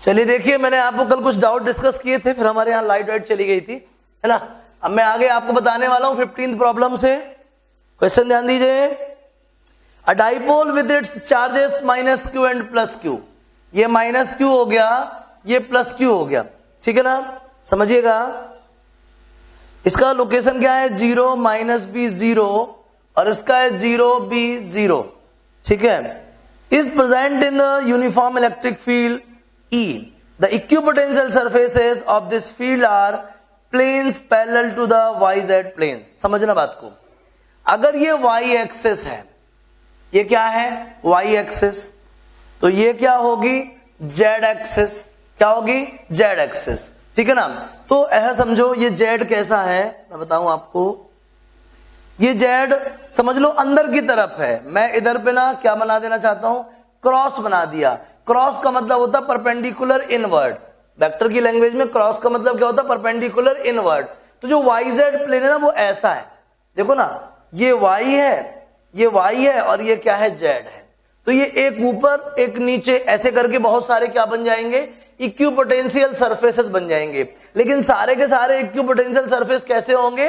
चलिए देखिए, मैंने आपको कल कुछ डाउट डिस्कस किए थे, फिर हमारे यहाँ लाइट वाइट चली गई थी, है ना। अब मैं आगे आपको बताने वाला हूं 15th प्रॉब्लम से। क्वेश्चन ध्यान दीजिए। अ dipole with its charges minus Q and plus Q, ये माइनस क्यू हो गया, ये प्लस क्यू हो गया, ठीक है ना। समझिएगा, इसका लोकेशन क्या है, 0 माइनस बी 0 और इसका है 0 बी 0, ठीक है। Is present in the uniform electric field E. The equipotential surfaces of this field are planes parallel to the YZ planes. समझना बात को। अगर ये Y एक्सिस है, ये क्या है Y एक्सिस, तो ये क्या होगी Z एक्सिस, क्या होगी Z एक्सिस, ठीक है ना। तो ऐसा समझो, ये Z कैसा है मैं बताऊं आपको। ये Z समझ लो अंदर की तरफ है, मैं इधर पे ना क्या बना देना चाहता हूं, क्रॉस बना दिया। क्रॉस का मतलब होता है परपेंडिकुलर इनवर्ड, वेक्टर की लैंग्वेज में क्रॉस का मतलब क्या होता है, परपेंडिकुलर इनवर्ड। तो जो YZ प्लेन है ना वो ऐसा है, देखो ना, ये Y है, ये Y है और ये क्या है Z है। तो ये एक ऊपर एक नीचे ऐसे करके बहुत सारे क्या बन जाएंगे, इक्विपोटेंशियल सरफेसेस बन जाएंगे। लेकिन सारे के सारे इक्विपोटेंशियल सरफेस कैसे होंगे,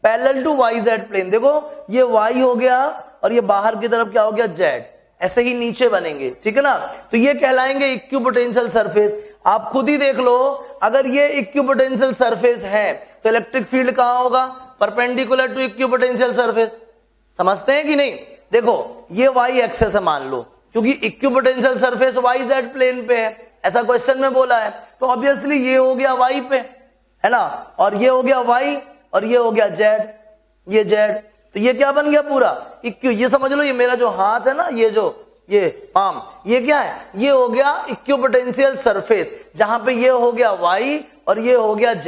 पैरेलल टू YZ प्लेन। देखो ये Y हो गया और ये बाहर की तरफ क्या हो गया Z, ऐसे ही नीचे बनेंगे, ठीक है ना। तो ये कहलाएंगे इक्विपोटेंशियल सरफेस। आप खुद ही देख लो, अगर ये इक्विपोटेंशियल सरफेस है तो इलेक्ट्रिक फील्ड कहां होगा, परपेंडिकुलर टू इक्विपोटेंशियल सरफेस। समझते हैं कि नहीं। देखो ये Y एक्सिस है मान लो, क्योंकि इक्विपोटेंशियल सरफेस YZ प्लेन पे है, ऐसा क्वेश्चन में बोला है। तो ऑब्वियसली ये हो गया Y पे, है ना, और ये हो गया Y और ये हो गया Z, ये Z। तो ये क्या बन गया पूरा इक्यू। ये समझ लो, ये मेरा जो हाथ है ना, ये पाम, ये क्या है, ये हो गया इक्विपोटेंशियल सरफेस, जहां पे ये हो गया Y और ये हो गया Z,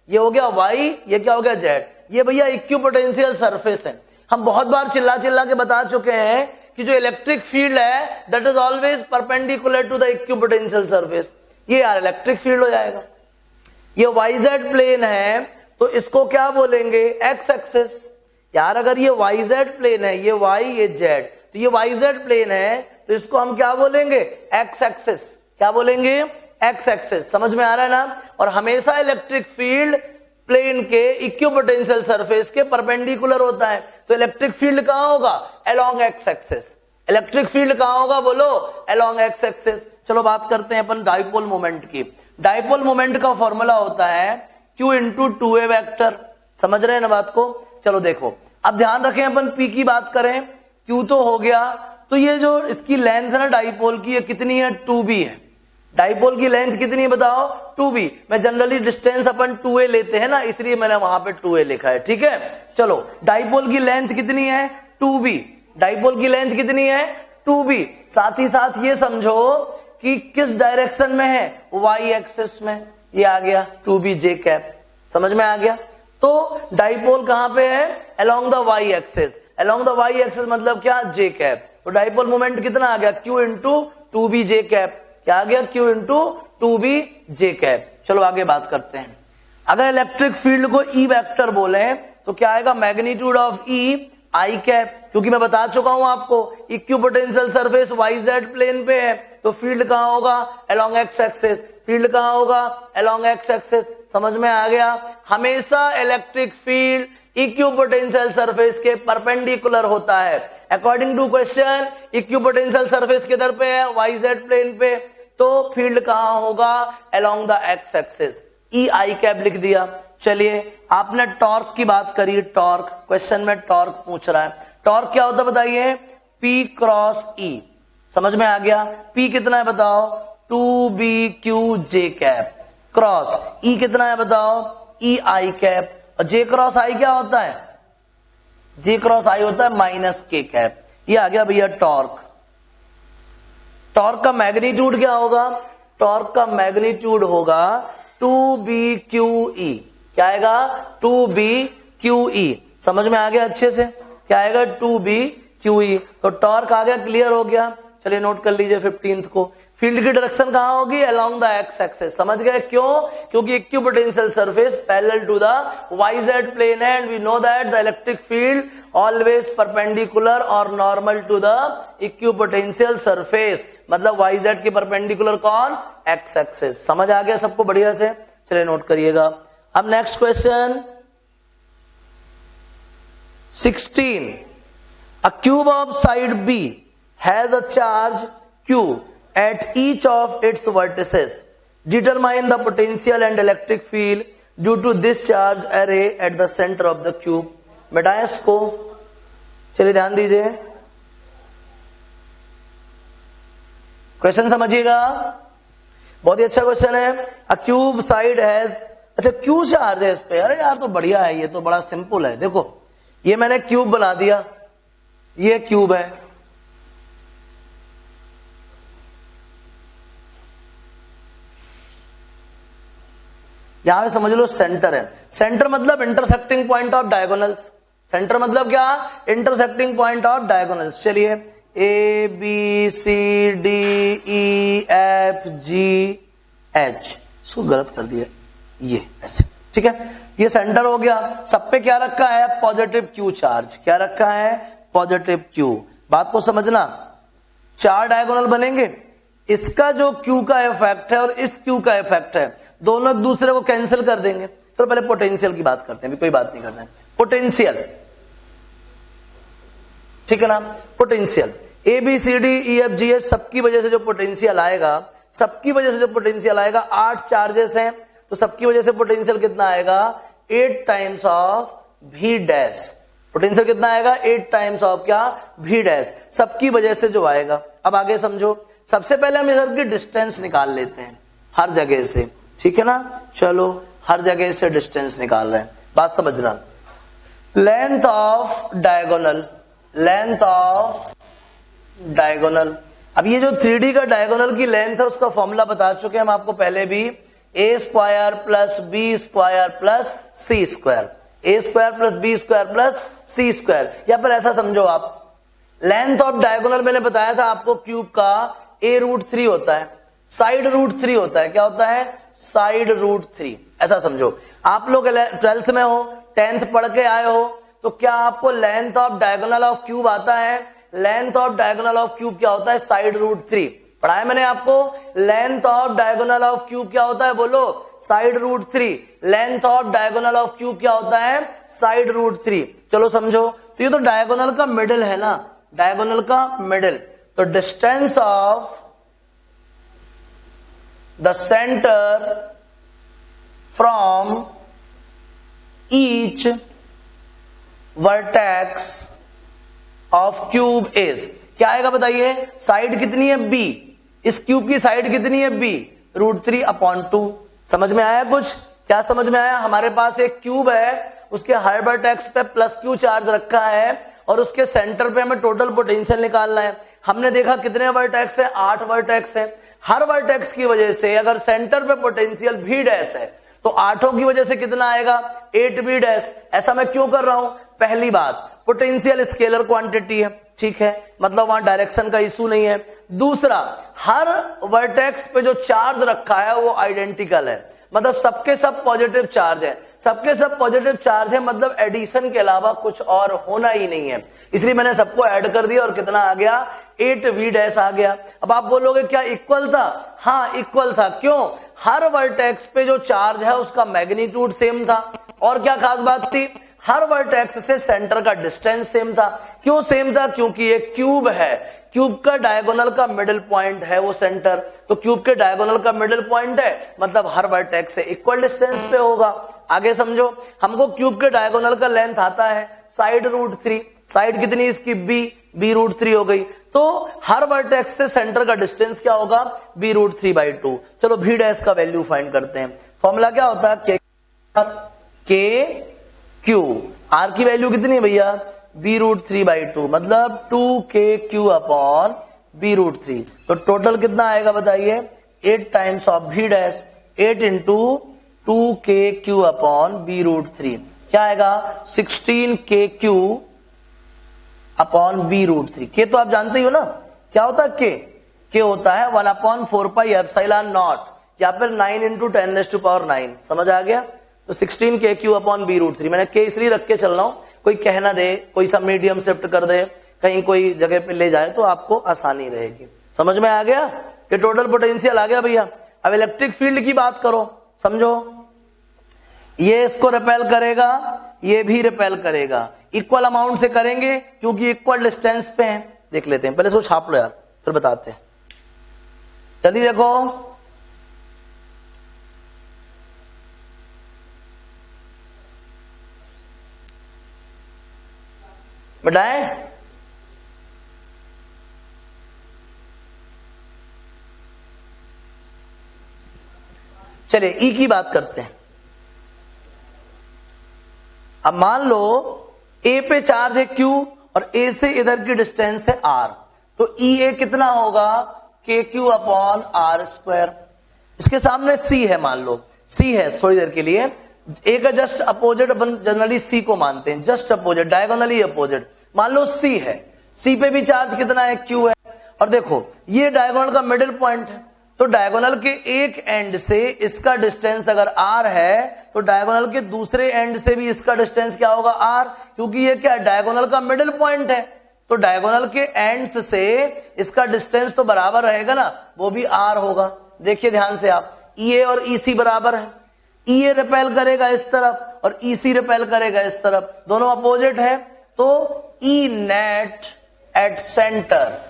ये हो गया Y, ये क्या हो गया Z। ये भैया इक्विपोटेंशियल सरफेस है। हम बहुत बार चिल्ला चिल्ला के बता चुके हैं कि जो इलेक्ट्रिक फील्ड है that is always perpendicular to the equipotential surface. ये यार इलेक्ट्रिक फील्ड हो जाएगा। ये YZ प्लेन है तो इसको क्या बोलेंगे, एक्स एक्सिस। यार अगर ये YZ प्लेन है, ये Y ये Z, तो ये YZ प्लेन है तो इसको हम क्या बोलेंगे, एक्स एक्सिस। क्या बोलेंगे, एक्स एक्सिस। समझ में आ रहा है ना। और हमेशा इलेक्ट्रिक फील्ड प्लेन के इक्विपोटेंशियल सरफेस के परपेंडिकुलर होता है। तो इलेक्ट्रिक फील्ड कहां होगा, along x axis. Electric field कहां होगा बोलो, अलोंग एक्स एक्सिस। चलो बात करते हैं अपन डाइपोल मोमेंट की। डाइपोल मोमेंट का फॉर्मूला होता है Q इंटू 2A वेक्टर। समझ रहे हैं ना बात को। चलो देखो, अब ध्यान रखें, अपन P की बात करें, Q तो हो गया, तो ये जो इसकी लेंथ है ना डाइपोल की, ये कितनी है, 2B है। डाइपोल की लेंथ कितनी है बताओ, 2B। मैं जनरली डिस्टेंस अपन 2A लेते हैं ना, इसलिए मैंने वहां पे 2A लिखा है, ठीक है। चलो डाइपोल की लेंथ कितनी है, 2B। डाइपोल की लेंथ कितनी है, 2B। साथ ही साथ ये समझो कि किस डायरेक्शन में है, Y एक्सिस में। ये आ गया 2B J कैप। समझ में आ गया। तो डाइपोल कहां पे है, along the Y axis. Along the Y axis मतलब क्या, J कैप। तो डाइपोल मोमेंट कितना आ गया, Q into 2B J cap. क्या आ गया, Q into 2B J cap. चलो आगे बात करते हैं। अगर इलेक्ट्रिक फील्ड को E वेक्टर बोले तो क्या आएगा, magnitude of E I cap. क्योंकि मैं बता चुका हूं आपको, इक्विपोटेंशियल सरफेस YZ प्लेन पे है तो फील्ड कहां होगा, अलोंग एक्स एक्सिस। फील्ड कहां होगा, अलोंग एक्स एक्सिस। समझ में आ गया। हमेशा इलेक्ट्रिक फील्ड इक्विपोटेंशियल सरफेस के परपेंडिकुलर होता है। According to question, equipotential surface किधर पे है, YZ प्लेन पे, तो फील्ड कहां होगा, along the x axis. E I cap लिख दिया। चलिए आपने टॉर्क की बात करी, टॉर्क, क्वेश्चन में टॉर्क पूछ रहा है। टॉर्क क्या होता है बताइए, P क्रॉस E। समझ में आ गया। P कितना है बताओ, 2BQ J cap cross E कितना है बताओ, E I कैप। और J क्रॉस I क्या होता है, J क्रॉस I होता है माइनस K कैप। ये आ गया भैया टॉर्क। टॉर्क का मैग्नीट्यूड क्या होगा, टॉर्क का मैग्नीट्यूड होगा 2BQE। क्या आएगा, 2BQE। समझ में आ गया अच्छे से। क्या आएगा, 2BQE। तो टॉर्क आ गया, क्लियर हो गया। चलिए नोट कर लीजिए 15th को। फील्ड की डायरेक्शन कहां होगी, अलोंग द एक्स एक्सिस। समझ गए क्यों, क्योंकि equipotential surface parallel to the YZ plane है and we know that the electric field always perpendicular और normal to the equipotential surface. मतलब YZ के परपेंडिकुलर कौन, X एक्सिस। समझ आ गया सबको बढ़िया से, चलिए नोट करिएगा। अब next question 16, a cube of side B has a charge Q at each of its vertices. Determine the potential and electric field due to this charge array at the center of the cube. बेटा इसको चलिए ध्यान दीजिए, question समझिएगा, बहुत ही अच्छा question है। अ cube side has, अच्छा क्यू चार्ज है इस पे, अरे यार तो बढ़िया है, ये तो बड़ा सिंपल है। देखो ये मैंने क्यूब बना दिया, ये क्यूब है, यहां पे समझ लो सेंटर है। सेंटर मतलब intersecting point of diagonals. Centre मतलब क्या, इंटरसेक्टिंग पॉइंट ऑफ डायगोनल्स। चलिए A B C D E F G H, इसको गलत कर दिया, ये ऐसे, ठीक है, ये सेंटर हो गया। सब पे क्या रखा है, पॉजिटिव क्यू चार्ज। क्या रखा है, पॉजिटिव क्यू। बात को समझना, 4 डायगोनल बनेंगे, इसका जो क्यू का इफेक्ट है और इस क्यू का इफेक्ट है, दोनों एक दूसरे को कैंसिल कर देंगे। तो पहले पोटेंशियल की बात करते हैं, अभी कोई बात नहीं करना है। पोटेंशियल, ठीक है ना, potential A B C D E F G H सबकी वजह से जो पोटेंशियल आएगा, सबकी वजह से जो पोटेंशियल आएगा, 8 चार्जेस हैं तो सबकी वजह से पोटेंशियल कितना आएगा, 8 टाइम्स ऑफ भी डैश। पोटेंशियल कितना आएगा, 8 टाइम्स ऑफ क्या, भी डैश, सबकी वजह से जो आएगा। अब आगे समझो, सबसे पहले हम इधर की डिस्टेंस निकाल लेते हैं हर जगह से, ठीक है ना। चलो हर जगह से डिस्टेंस निकाल रहे हैं, बात समझना। Length of diagonal, length of diagonal. अब ये जो 3D का डायगोनल की लेंथ है उसका फॉर्मूला बता चुके हम आपको पहले भी, A square plus B square plus C square, A square plus B square plus C square. या फिर ऐसा समझो आप, लेंथ ऑफ डायगोनल मैंने बताया था आपको क्यूब का a√3 होता है, साइड √3 होता है। क्या होता है, साइड √3। ऐसा समझो, आप लोग 12th में हो, 10th पढ़ के आए हो, तो क्या आपको length of diagonal of cube आता है। Length of diagonal of cube क्या होता है, साइड √3 पढ़ाया मैंने आपको। Length of diagonal of cube क्या होता है, बोलो, side √3। Length of diagonal of cube क्या होता है, साइड √3। चलो समझो, तो ये तो डायगोनल का मिडिल है ना, डायगोनल का मिडिल। तो distance of the centre from each vertex of cube is, क्या आएगा बताइए, साइड कितनी है b, इस क्यूब की साइड कितनी है b, √3/2। समझ में आया कुछ, क्या समझ में आया। हमारे पास एक क्यूब है, उसके हर वर्टेक्स पे प्लस क्यू चार्ज रखा है और उसके सेंटर पे हमें टोटल पोटेंशियल निकालना है। हमने देखा कितने वर्टेक्स है, 8 वर्टेक्स है। हर वर्टेक्स की वजह से अगर सेंटर पे पोटेंशियल भी डैश है तो 8 की वजह से कितना आएगा, 8 भी डैश। ऐसा मैं क्यों कर रहा हूं, पहली बात पोटेंशियल स्केलर क्वांटिटी है, ठीक है, मतलब वहां डायरेक्शन का इशू नहीं है। दूसरा, हर वर्टेक्स पे जो चार्ज रखा है वो आइडेंटिकल है, मतलब सबके सब पॉजिटिव चार्ज है। सबके सब पॉजिटिव चार्ज है मतलब एडिशन के अलावा कुछ और होना ही नहीं है, इसलिए मैंने सबको ऐड कर दिया और कितना आ गया, 8 v डैश आ गया। अब आप बोलोगे क्या इक्वल था, हाँ इक्वल था। क्यों, हर वर्टेक्स पे जो चार्ज है उसका मैग्नीट्यूड सेम था। और क्या खास बात थी, हर वर्टेक्स से सेंटर का डिस्टेंस सेम था। क्यों सेम था, क्योंकि ये क्यूब है, क्यूब का डायगोनल का मिडिल पॉइंट है वो सेंटर, तो क्यूब के डायगोनल का मिडिल पॉइंट है मतलब हर वर्टेक्स से इक्वल डिस्टेंस पे होगा। आगे समझो, हमको क्यूब के डायगोनल का लेंथ आता है साइड √3, साइड कितनी इसकी b√3 हो गई, तो हर वर्टेक्स से सेंटर का डिस्टेंस क्या होगा, b√3/2। चलो v डैश का वैल्यू फाइंड करते हैं। फॉर्मूला क्या होता है, k q, r की वैल्यू कितनी है भैया, b√3/2, मतलब 2kq/b√3। तो टोटल कितना आएगा बताइए, 8 times of v dash, 8 into 2kq/b√3 क्या आएगा, 16kq/b√3। k तो आप जानते ही हो ना, क्या होता है k होता है 1/4πε0 या फिर 9 इंटू 10⁹ समझ आ गया। तो 16kq/b√3 मैंने k इसलिए रख के चल रहा हूं, कोई कहना दे, कोई सा मीडियम शिफ्ट कर दे, कहीं कोई जगह पे ले जाए तो आपको आसानी रहेगी। समझ में आ गया कि टोटल पोटेंशियल आ गया भैया। अब इलेक्ट्रिक फील्ड की बात करो, समझो, ये इसको रिपेल करेगा, ये भी रिपेल करेगा, इक्वल अमाउंट से करेंगे क्योंकि इक्वल डिस्टेंस पे हैं। देख लेते हैं, पहले इसको छाप लो यार, फिर बताते हैं। जल्दी देखो, बताएं, चलिए ई की बात करते हैं। अब मान लो ए पे चार्ज है Q और ए से इधर की डिस्टेंस है R, तो ई ए कितना होगा, KQ अपॉन R स्क्वायर। इसके सामने C है, मान लो C है थोड़ी देर के लिए, ए का जस्ट अपोजिट अपन जनरली C को मानते हैं, जस्ट अपोजिट, डायगोनली अपोजिट। मान लो C है, C पे भी चार्ज कितना है, Q है, और देखो ये डायगोनल का मिडिल पॉइंट है, तो डायगोनल के एक एंड से इसका डिस्टेंस अगर R है तो डायगोनल के दूसरे एंड से भी इसका डिस्टेंस क्या होगा, R, क्योंकि ये क्या डायगोनल का मिडिल पॉइंट है, तो डायगोनल के एंड्स से इसका डिस्टेंस तो बराबर रहेगा ना, वो भी R होगा। देखिए ध्यान से आप, EA और EC बराबर है, EA रिपेल करेगा इस तरफ और EC रिपेल करेगा इस तरफ, दोनों अपोजिट है, तो E नेट एट सेंटर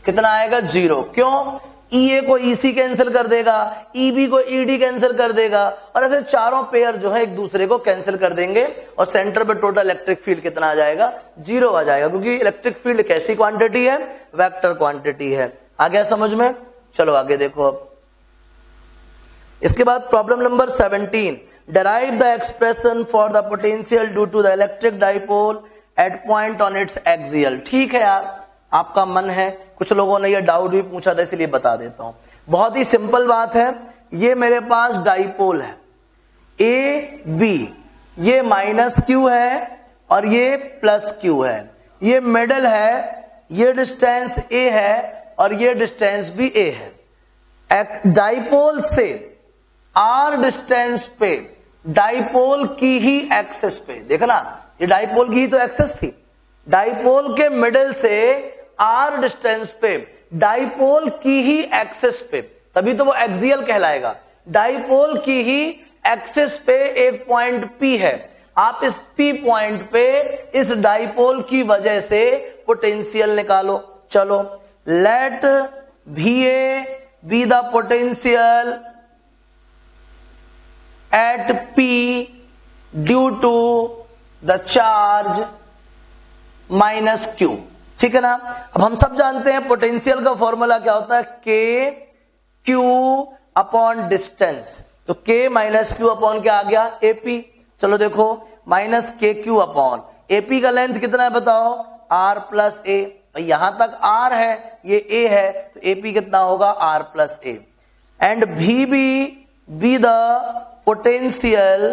कितना आएगा, 0। क्यों, EA को EC कैंसिल कर देगा, EB को ED कैंसिल कर देगा, और ऐसे चारों पेयर जो है एक दूसरे को कैंसिल कर देंगे, और सेंटर पे टोटल इलेक्ट्रिक फील्ड कितना आ जाएगा, 0 आ जाएगा, क्योंकि इलेक्ट्रिक फील्ड कैसी क्वांटिटी है, वेक्टर क्वांटिटी है। आ गया समझ में? चलो आगे देखो। अब इसके बाद problem number 17, derive the expression for the potential due to the electric dipole at point on its axial। ठीक है यार, आपका मन है, कुछ लोगों ने ये डाउट भी पूछा था इसलिए बता देता हूं। बहुत ही सिंपल बात है, ये मेरे पास डाइपोल है ए बी, ये माइनस क्यू है और ये प्लस क्यू है, ये मिडल है, ये डिस्टेंस ए है और ये डिस्टेंस भी ए है। डाइपोल से आर डिस्टेंस पे, डाइपोल की ही एक्सेस पे, देखना ये डाइपोल की ही तो एक्सेस थी, डाइपोल के मिडल से आर डिस्टेंस पे, डाइपोल की ही एक्सेस पे, तभी तो वो एक्सियल कहलाएगा। डाइपोल की ही एक्सेस पे एक पॉइंट P है, आप इस P पॉइंट पे इस डाइपोल की वजह से पोटेंशियल निकालो। चलो, let VA be the potential at P due to the charge minus Q, ठीक है ना। अब हम सब जानते हैं पोटेंशियल का फॉर्मूला क्या होता है, K Q अपॉन डिस्टेंस, तो K माइनस Q अपॉन क्या आ गया, AP। चलो देखो, माइनस KQ अपॉन AP का लेंथ कितना है बताओ, R प्लस A, यहां तक R है, ये A है, तो AP कितना होगा, R plus A। And VB be the potential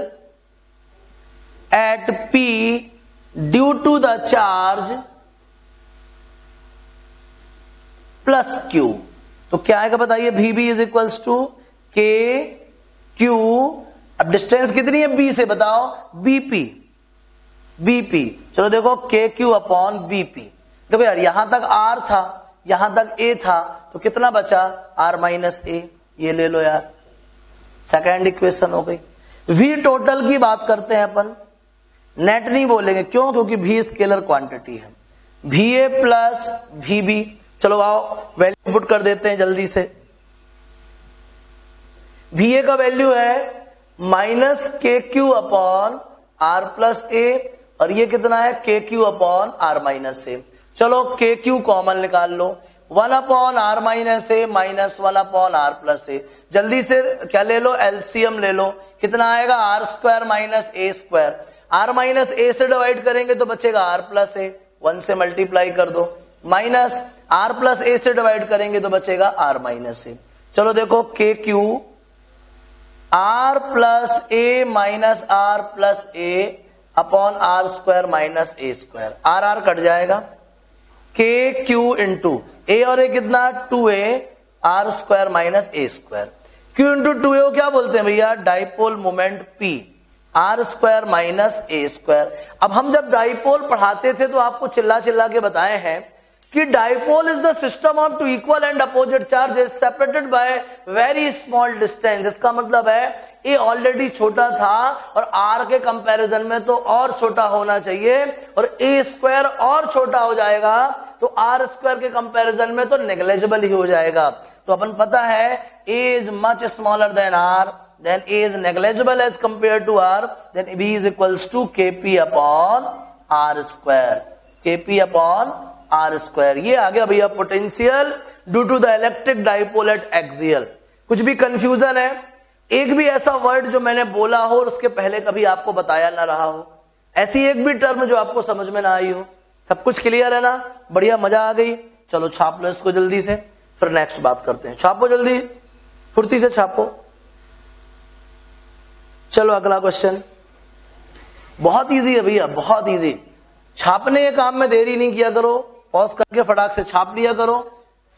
at P due to the charge plus Q, तो क्या आएगा बताइए, VB is equals to KQ, अब डिस्टेंस कितनी है B से बताओ, BP। चलो देखो KQ अपॉन BP, देखो यार यहां तक R था, यहां तक A था, तो कितना बचा, R माइनस A, ये ले लो यार, सेकेंड इक्वेशन हो गई। V टोटल की बात करते हैं अपन, नेट नहीं बोलेंगे, क्यों, क्योंकि V स्केलर क्वांटिटी है, VA प्लस VB। चलो आओ वैल्यू पुट कर देते हैं जल्दी से। VA का वैल्यू है minus KQ upon R plus A, और ये कितना है, KQ upon R minus A। चलो KQ कॉमन निकाल लो, 1 upon R minus A minus 1 upon R plus A। जल्दी से क्या ले लो, एलसीएम ले लो, कितना आएगा, R square minus A square, R minus A से डिवाइड करेंगे तो बचेगा R प्लस A, 1 से मल्टीप्लाई कर दो, माइनस R प्लस A से डिवाइड करेंगे तो बचेगा R माइनस A। चलो देखो KQ R plus A minus R plus A upon R square minus A square, R cut जाएगा, KQ इंटू A और A कितना, 2A R square minus A square, Q into 2A क्या बोलते हैं भैया, dipole moment P, R square minus A square. अब हम जब डाइपोल पढ़ाते थे तो आपको चिल्ला चिल्ला के बताए हैं कि dipole is the system of two equal and opposite charges separated by very small distance. इसका मतलब है ए ऑलरेडी छोटा था और आर के कंपैरिजन में तो और छोटा होना चाहिए, और ए स्क्वायर और छोटा हो जाएगा तो आर स्क्वायर के कंपैरिजन में तो नेग्लिजिबल ही हो जाएगा। तो अपन पता है A is much smaller than R, then A is negligible as compared to R, then B is equals to Kp upon R square, Kp upon R square। ये आ गया भैया potential due to the electric dipole at axial. कुछ भी confusion है, एक भी ऐसा वर्ड जो मैंने बोला हो और उसके पहले कभी आपको बताया ना रहा हो, ऐसी एक भी टर्म जो आपको समझ में ना आई हो, सब कुछ क्लियर है ना? बढ़िया, मजा आ गई। चलो छाप लो इसको जल्दी से, फिर नेक्स्ट बात करते हैं। छापो जल्दी, फुर्ती से छापो। चलो अगला क्वेश्चन, बहुत इजी है भैया, बहुत इजी। छापने के काम में देरी नहीं किया करो, पॉज करके फटाक से छाप लिया करो,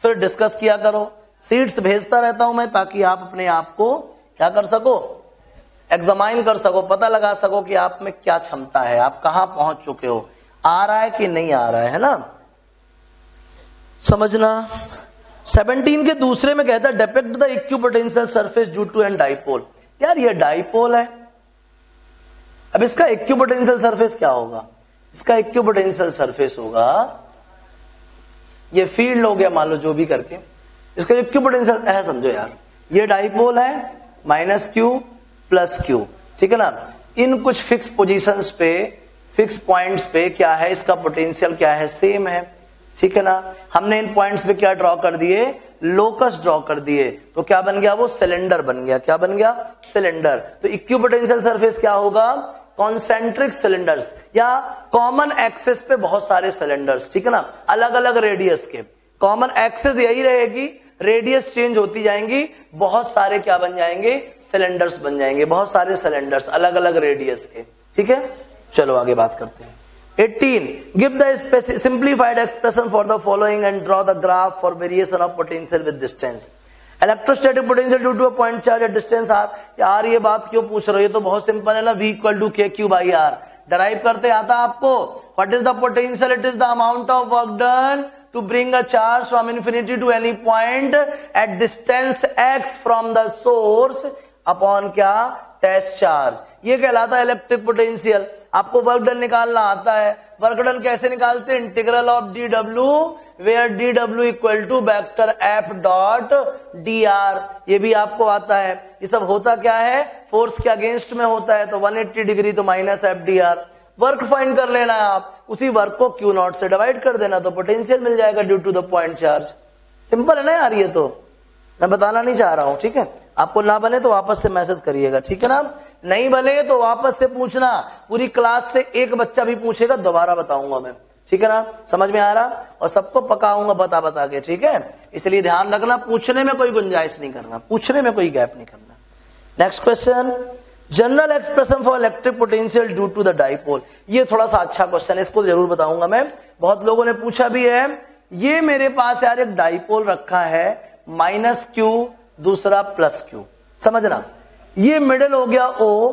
फिर डिस्कस किया करो। सीट्स भेजता रहता हूं मैं ताकि आप अपने आप को क्या कर सको, एग्जामाइन कर सको, पता लगा सको कि आप में क्या क्षमता है, आप कहां पहुंच चुके हो, आ रहा है कि नहीं आ रहा है ना? समझना। 17 के दूसरे में कहता है depict the equipotential surface due to an dipole. यार ये डाइपोल है, अब इसका इक्विपोटेंशियल सरफेस क्या होगा? इसका इक्विपोटेंशियल सरफेस होगा, ये फील्ड हो गया मान लो जो भी करके, इसका इक्विपोटेंशियल है, समझो यार ये डाइपोल है माइनस क्यू प्लस क्यू, ठीक है ना? इन कुछ फिक्स पोजीशंस पे, फिक्स पॉइंट्स पे क्या है, इसका पोटेंशियल क्या है, सेम है, ठीक है ना? हमने इन पॉइंट्स पे क्या ड्रॉ कर दिए, लोकस ड्रॉ कर दिए, तो क्या बन गया, वो सिलेंडर बन गया। क्या बन गया? सिलेंडर। तो इक्विपोटेंशियल सरफेस क्या होगा, कॉन्सेंट्रिक सिलेंडर्स या कॉमन एक्सेस पे बहुत सारे सिलेंडर्स, ठीक है ना, अलग अलग रेडियस के। कॉमन एक्सेस यही रहेगी, रेडियस चेंज होती जाएंगी, बहुत सारे क्या बन जाएंगे, सिलेंडर्स बन जाएंगे, बहुत सारे सिलेंडर्स अलग अलग रेडियस के, ठीक है? चलो आगे बात करते हैं। 18 give the simplified expression for the following and draw the graph for variation of potential with distance। electrostatic potential due to a point charge at distance r। यार ये बात क्यों पूछ रहे हो, ये तो बहुत सिंपल है ना, V equal to KQ by R। Derive करते आता आपको। what is the potential? it is the amount of work done to bring a charge from infinity to any point at distance x from the source upon क्या, test charge. ये कहलाता है electric potential. आपको work done निकालना आता है, work done कैसे निकालते हैं, integral of D W where D W equal to vector F dot D R, ये भी आपको आता है। ये सब होता क्या है, फोर्स के अगेंस्ट में होता है, तो 180 डिग्री तो minus F D R. Work find कर लेना है आप, उसी वर्क को क्यू नॉट से डिवाइड कर देना तो पोटेंशियल मिल जाएगा due to the point charge. Simple है ना यार, ये तो मैं बताना नहीं चाह रहा हूं, ठीक है? आपको ना बने तो वापस से मैसेज करिएगा, ठीक है ना? नहीं बने तो वापस से पूछना, पूरी क्लास से एक बच्चा भी पूछेगा दोबारा बताऊंगा मैं, ठीक है ना? समझ में आ रहा? और सबको पकाऊंगा बता बता के, ठीक है? इसलिए ध्यान रखना, पूछने में कोई गुंजाइश नहीं करना, पूछने में कोई गैप नहीं करना। Next question, general expression for electric potential due to the dipole. ये थोड़ा सा अच्छा क्वेश्चन है, इसको जरूर बताऊंगा मैं, बहुत लोगों ने पूछा भी है। ये मेरे पास यार एक डाइपोल रखा है, माइनस क्यू दूसरा प्लस क्यू, समझना। ये मिडिल हो गया O,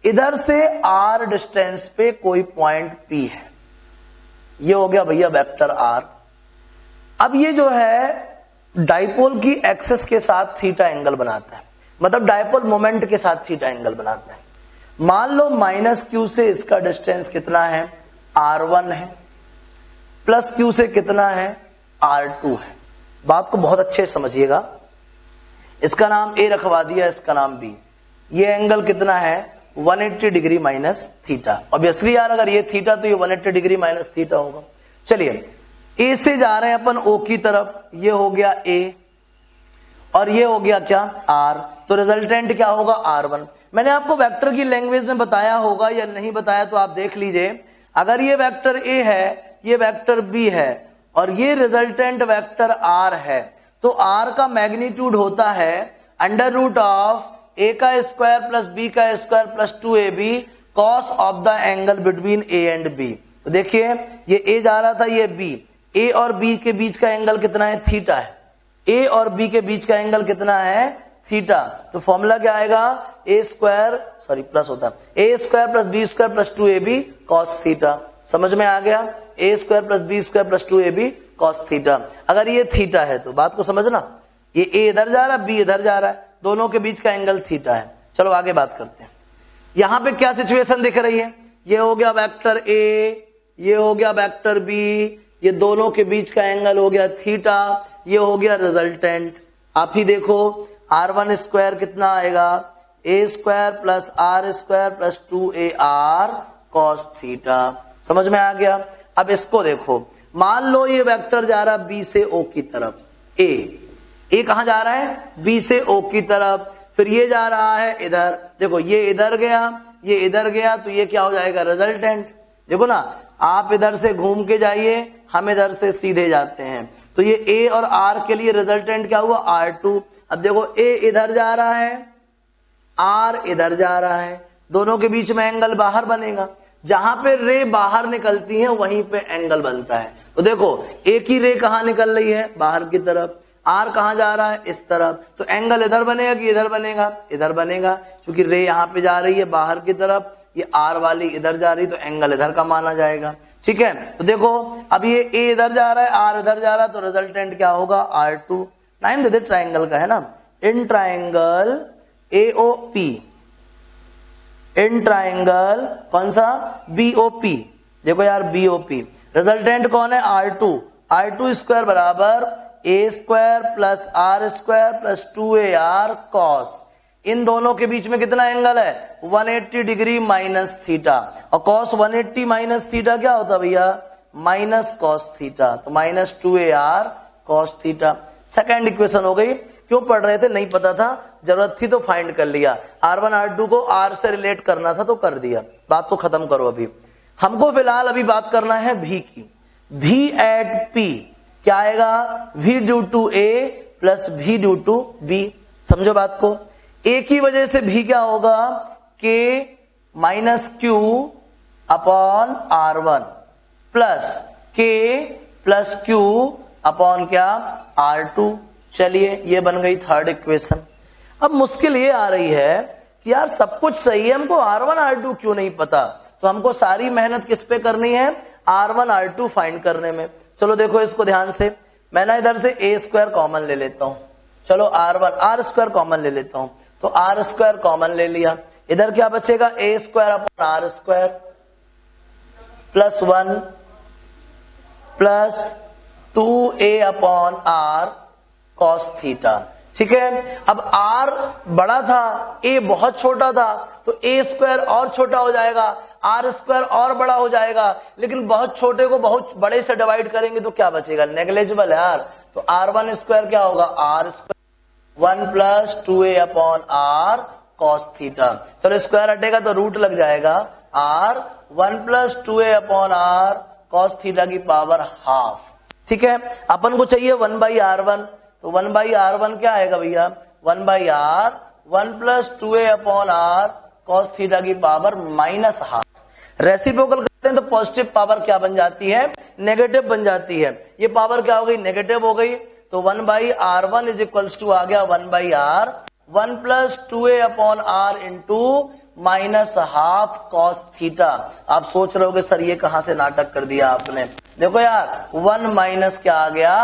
इधर से R डिस्टेंस पे कोई पॉइंट P है, ये हो गया भैया वेक्टर R। अब ये जो है डाइपोल की एक्सिस के साथ थीटा एंगल बनाता है, मतलब डाइपोल मोमेंट के साथ थीटा एंगल बनाता है। मान लो माइनस क्यू से इसका डिस्टेंस कितना है, R1 है, प्लस क्यू से कितना है, R2 है। बात को बहुत अच्छे समझिएगा, इसका नाम A रखवा दिया, इसका नाम B। ये एंगल कितना है, 180 डिग्री माइनस थीटा। ऑब्वियसली यार अगर ये थीटा तो ये 180 डिग्री माइनस थीटा होगा। चलिए A से जा रहे हैं अपन O की तरफ, ये हो गया A और ये हो गया क्या, R, तो रिजल्टेंट क्या होगा, R1। मैंने आपको वेक्टर की लैंग्वेज में बताया होगा या नहीं बताया तो आप देख लीजिए। अगर ये वेक्टर A है, ये वेक्टर B है और ये रिजल्टेंट वेक्टर R है, तो R का मैग्नीट्यूड होता है अंडर रूट ऑफ A का स्क्वायर प्लस B का square plus 2AB cos of the angle between A and B। तो देखिए ये A जा रहा था, ये B, A और B के बीच का एंगल कितना है, थीटा है। A और B के बीच का एंगल कितना है, थीटा। तो फॉर्मूला क्या आएगा, A स्क्वायर सॉरी प्लस होता है A square plus B square plus 2AB cos theta. समझ में आ गया, A square plus B square plus 2AB cos theta. अगर ये थीटा है तो बात को समझना, ये ए इधर जा रहा है, बी इधर जा रहा है, दोनों के बीच का एंगल थीटा है। चलो आगे बात करते हैं। यहां पे क्या सिचुएशन दिख रही है, ये हो गया वेक्टर ए, ये हो गया वेक्टर बी, ये दोनों के बीच का एंगल हो गया थीटा, ये हो गया रिजल्टेंट। आप ही देखो r1 स्क्वायर कितना आएगा, A square plus R square plus 2ar cos theta. समझ में आ गया। अब इसको देखो, मान लो ये वेक्टर जा रहा है बी से ओ की तरफ, ए कहां जा रहा है, बी से ओ की तरफ, फिर ये जा रहा है इधर, देखो ये इधर गया, ये इधर गया, तो ये क्या हो जाएगा, रिजल्टेंट। देखो ना, आप इधर से घूम के जाइए, हम इधर से सीधे जाते हैं, तो ये ए और आर के लिए रिजल्टेंट क्या हुआ, R2। अब देखो ए इधर जा रहा है, आर इधर जा रहा है, दोनों के बीच में एंगल बाहर बनेगा। जहां पे रे बाहर निकलती है वहीं पे एंगल बनता है। तो देखो एक ही रे कहां निकल रही है, बाहर की तरफ, आर कहां जा रहा है, इस तरफ, तो एंगल इधर बनेगा कि इधर बनेगा, इधर बनेगा, क्योंकि रे यहां पे जा रही है बाहर की तरफ, ये आर वाली इधर जा रही, तो एंगल इधर का माना जाएगा। ठीक है, तो देखो अब ये ए इधर जा रहा है, आर इधर जा रहा है, तो रिजल्टेंट क्या होगा, R2। नाम दे दे ट्राइंगल का, है ना, in triangle AOP, in triangle कौन सा, BOP। देखो यार BOP, रिजल्टेंट कौन है, R2 स्क्वायर बराबर A square plus R square plus 2ar cos। इन दोनों के बीच में कितना एंगल है, 180 डिग्री माइनस थीटा, और cos 180 माइनस थीटा क्या होता है भैया, माइनस cos थीटा, तो minus 2ar cos theta. Second equation हो गई। क्यों पढ़ रहे थे, नहीं पता था, जरूरत थी तो फाइंड कर लिया, R1 R2 को R से रिलेट करना था तो कर दिया, बात तो खत्म करो। अभी हमको फिलहाल अभी बात करना है V की। V एट P क्या आएगा, V due to A plus V due to B। समझो बात को, A की वजह से V क्या होगा, K minus Q upon R1 plus K plus Q upon क्या, R2। चलिए ये बन गई थर्ड इक्वेशन। अब मुश्किल ये आ रही है कि यार सब कुछ सही है, हमको R1 R2 क्यों नहीं पता, तो हमको सारी मेहनत किस पे करनी है, R1 R2 फाइंड करने में। चलो देखो इसको ध्यान से, मैं ना इधर से a स्क्वायर कॉमन ले लेता हूं, चलो R स्क्वायर कॉमन ले लेता हूं, तो R स्क्वायर कॉमन ले लिया, इधर क्या बचेगा, a square upon R square plus 1 plus 2a upon R cos theta. ठीक है, अब R बड़ा था, A बहुत छोटा था, तो a स्क्वायर और छोटा हो जाएगा, R स्क्वायर और बड़ा हो जाएगा, लेकिन बहुत छोटे को बहुत बड़े से डिवाइड करेंगे तो क्या बचेगा, नेग्लिजिबल है यार, तो R1 स्क्वायर क्या होगा, R square 1 plus 2a upon R cos theta. चलो स्क्वायर हटेगा तो रूट लग जाएगा, R 1 plus 2a upon R cos theta की पावर हाफ। ठीक है, अपन को चाहिए 1/R1, तो 1/R1 क्या आएगा भैया, 1/R 1 plus 2a upon R cos theta की पावर माइनस हाफ। रेसिप्रोकल करते हैं तो पॉजिटिव पावर क्या बन जाती है, नेगेटिव बन जाती है, ये पावर क्या हो गई, नेगेटिव हो गई, तो 1/R1 इज इक्वल्स टू आ गया 1/R 1 plus 2a upon R into minus half cos theta. आप सोच रहे हो कि सर ये कहां से नाटक कर दिया आपने, देखो यार 1 माइनस क्या आ गया,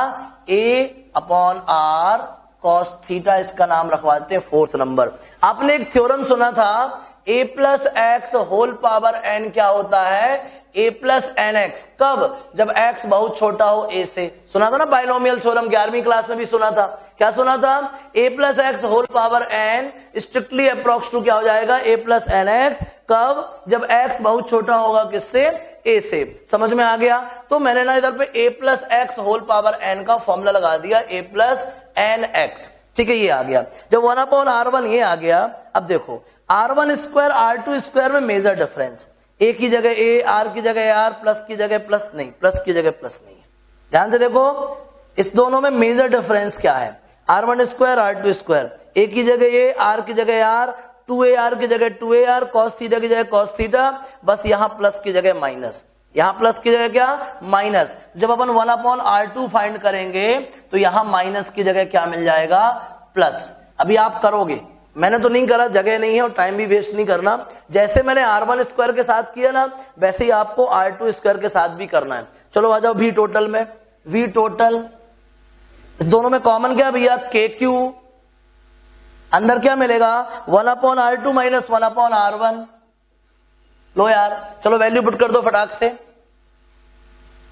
a upon R cos theta, इसका नाम रखवाते हैं फोर्थ नंबर। आपने एक थ्योरम सुना था, a plus X whole power n क्या होता है, a प्लस एन एक्स, कब, जब x बहुत छोटा हो a से। सुना था ना बाइनोमियल थ्योरम, 11वीं क्लास में भी सुना था। क्या सुना था, a plus X whole power n strictly approx to क्या हो जाएगा, a प्लस एन एक्स, कब, जब x बहुत छोटा होगा किससे, a से। समझ में आ गया। तो मैंने ना इधर पे a plus X whole power n का फॉर्मूला लगा दिया, a प्लस एन एक्स। ठीक है, ये आ गया, जब 1 अपॉन R1 ये आ गया। अब देखो R1 स्क्वायर R2 स्क्वायर में मेजर डिफरेंस, a की जगह a, r की जगह r, प्लस की जगह प्लस नहीं, प्लस की जगह प्लस नहीं है। ध्यान से देखो इस दोनों में मेजर डिफरेंस क्या है, R1 square R2 square, a की जगह a, r की जगह r, 2ar की जगह 2ar, cos थीटा की जगह cos थीटा, बस यहां प्लस की जगह माइनस, यहां प्लस की जगह क्या, माइनस। जब अपन 1 अपॉन R2 फाइंड करेंगे तो यहां माइनस की जगह क्या मिल जाएगा, प्लस। अभी आप करोगे, मैंने तो नहीं करा, जगह नहीं है और टाइम भी वेस्ट नहीं करना। जैसे मैंने R1 स्क्वायर के साथ किया ना, वैसे ही आपको R2 स्क्वायर के साथ भी करना है। चलो आ जाओ भी टोटल में, V टोटल, इस दोनों में कॉमन क्या भैया, KQ, अंदर क्या मिलेगा 1/R2 माइनस 1/R1। लो यार चलो वैल्यू पुट कर दो फटाक से,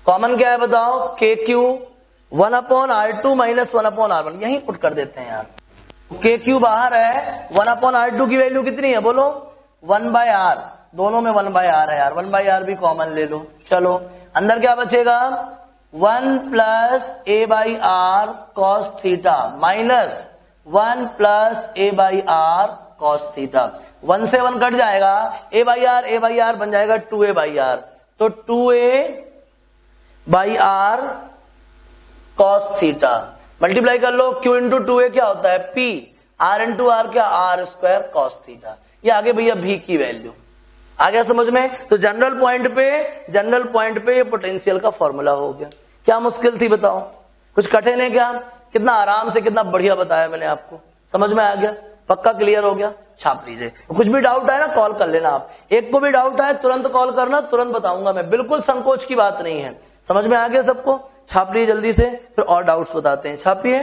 कॉमन क्या है बताओ, KQ 1/R2 माइनस 1/R1, यही पुट कर देते हैं यार। KQ बाहर है, 1/R2 की वैल्यू कितनी है बोलो 1/R, दोनों में 1/R है यार, 1/R भी कॉमन ले लो। चलो अंदर क्या बचेगा 1 plus A/R cos theta minus 1 plus A/R cos theta, 1 से 1 कट जाएगा, A/R बन जाएगा 2A/R, तो 2A/R cos थीटा मल्टीप्लाई कर लो, Q इंटू 2A क्या होता है P, R इंटू R क्या R स्क्वायर cos थीटा। ये आगे भैया V की वैल्यू आ गया समझ में। तो जनरल पॉइंट पे ये पोटेंशियल का फॉर्मूला हो गया। क्या मुश्किल थी बताओ, कुछ कठिन है क्या, कितना आराम से कितना बढ़िया बताया मैंने आपको, समझ में आ गया, पक्का क्लियर हो गया, छाप लीजिए। कुछ भी डाउट आए ना कॉल कर लेना आप, एक को भी डाउट आए तुरंत कॉल करना, तुरंत बताऊंगा मैं, बिल्कुल संकोच की बात नहीं है। समझ में आ गया सबको, छाप लीजिए जल्दी से, फिर और डाउट्स बताते हैं, छापिए।